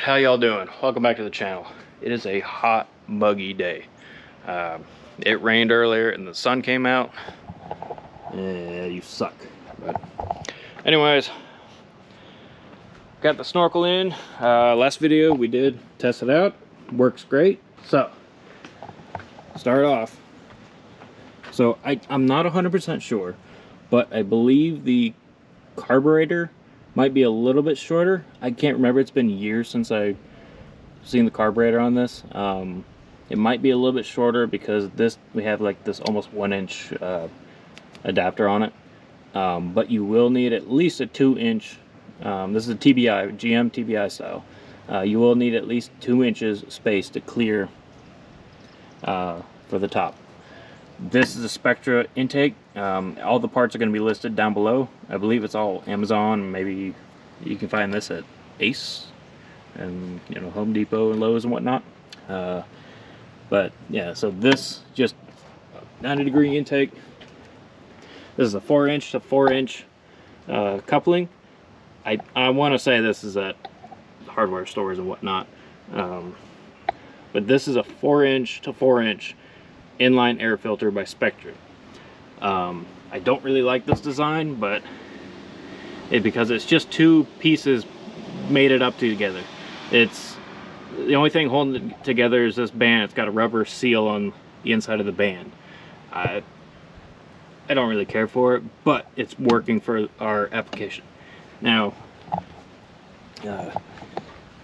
how y'all doing? Welcome back to the channel. It is a hot, muggy day. It rained earlier and the sun came out. Yeah, you suck. But anyways, got the snorkel in. Last video we did test it out. Works great. So, start off. So I'm not 100% sure, but I believe the carburetor might be a little bit shorter. I can't remember. It's been years since I've seen the carburetor on this. It might be a little bit shorter because we have like this almost 1-inch adapter on it. But you will need at least a 2-inch. This is a TBI, GM TBI style. You will need at least 2 inches space to clear for the top. This is a Spectre intake. All the parts are going to be listed down below. I believe it's all Amazon. Maybe you can find this at Ace and Home Depot and Lowe's and whatnot. But yeah, so this just 90-degree intake. This is a 4-inch to 4-inch coupling. I want to say this is at hardware stores and whatnot, but this is a 4-inch to 4-inch inline air filter by Spectre. I don't really like this design, but because it's just two pieces made it up together. It's the only thing holding it together is this band. It's got a rubber seal on the inside of the band. I don't really care for it, but it's working for our application. Now,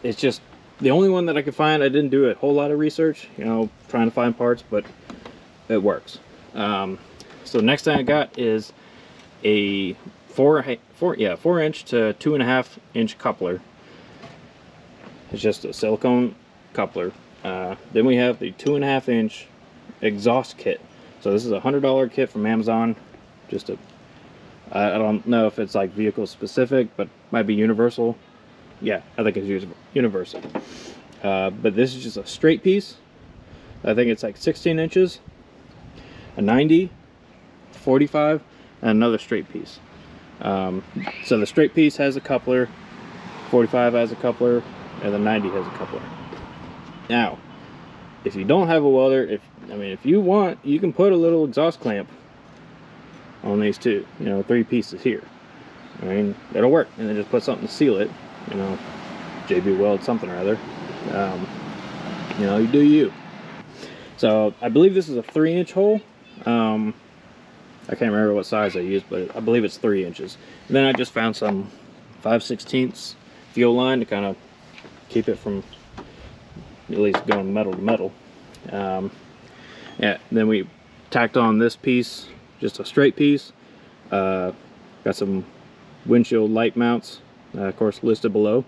it's just the only one that I could find. I didn't do a whole lot of research, trying to find parts, but it works. So next thing I got is a 4-inch to 2.5-inch coupler. It's just a silicone coupler. Then we have the 2.5-inch exhaust kit. So this is a $100 kit from Amazon. I don't know if it's like vehicle specific, but might be universal. Yeah, I think it's universal. But this is just a straight piece. I think it's like 16 inches, a 90, 45, and another straight piece. So the straight piece has a coupler, 45 has a coupler, and the 90 has a coupler. Now, if you don't have a welder, if you want, you can put a little exhaust clamp on these two, 3 pieces here. It'll work, and then just put something to seal it, JB Weld something or other. You do you. So I believe this is a 3-inch hole. I can't remember what size I used, but I believe it's 3 inches. And then I just found some 5/16 fuel line to kind of keep it from at least going metal to metal. Yeah, then we tacked on this piece, just a straight piece. Got some windshield light mounts, of course listed below.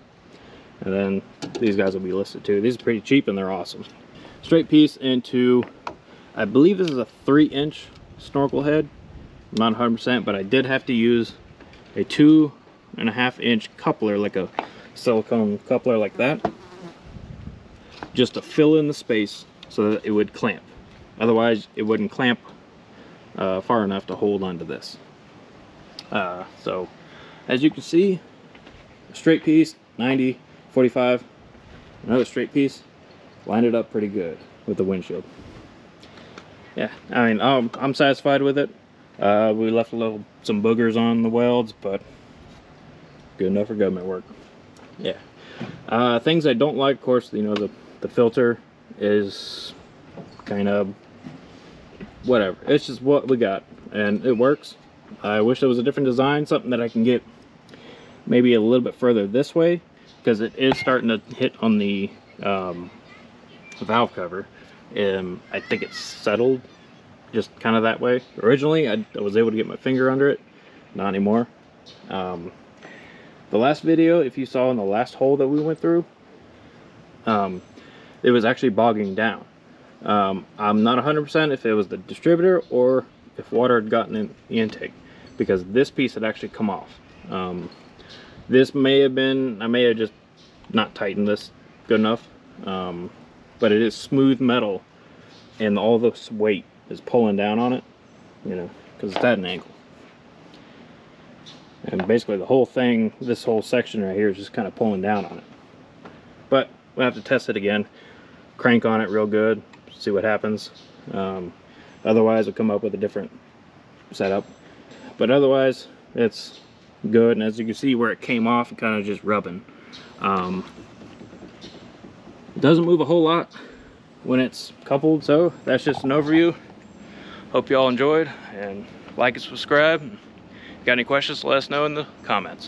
And then these guys will be listed too. These are pretty cheap and they're awesome. Straight piece into, I believe this is a 3-inch snorkel head. I'm not 100%, but I did have to use a 2.5-inch coupler, like a silicone coupler like that, just to fill in the space so that it would clamp. Otherwise, it wouldn't clamp far enough to hold onto this. So, as you can see, a straight piece, 90, 45, another straight piece, lined it up pretty good with the windshield. Yeah, I'm satisfied with it. We left some boogers on the welds, but good enough for government work. Yeah. Things I don't like, of course, the filter is kind of whatever. It's just what we got, and it works. I wish there was a different design, something that I can get maybe a little bit further this way, because it is starting to hit on the valve cover. I think it's settled just kind of that way. Originally I was able to get my finger under it, not anymore. The last video, if you saw in the last hole that we went through, it was actually bogging down. I'm not 100% if it was the distributor or if water had gotten in the intake, because this piece had actually come off. This may have been, I may have just not tightened this good enough, but it is smooth metal and all this weight is pulling down on it, because it's at an angle. And basically the whole thing, this whole section right here is just kind of pulling down on it. but we'll have to test it again, crank on it real good, see what happens. Otherwise we'll come up with a different setup, but otherwise it's good. And as you can see where it came off, it kind of just rubbing. It doesn't move a whole lot when it's coupled. So that's just an overview. Hope you all enjoyed, and like and subscribe. If you got any questions, let us know in the comments.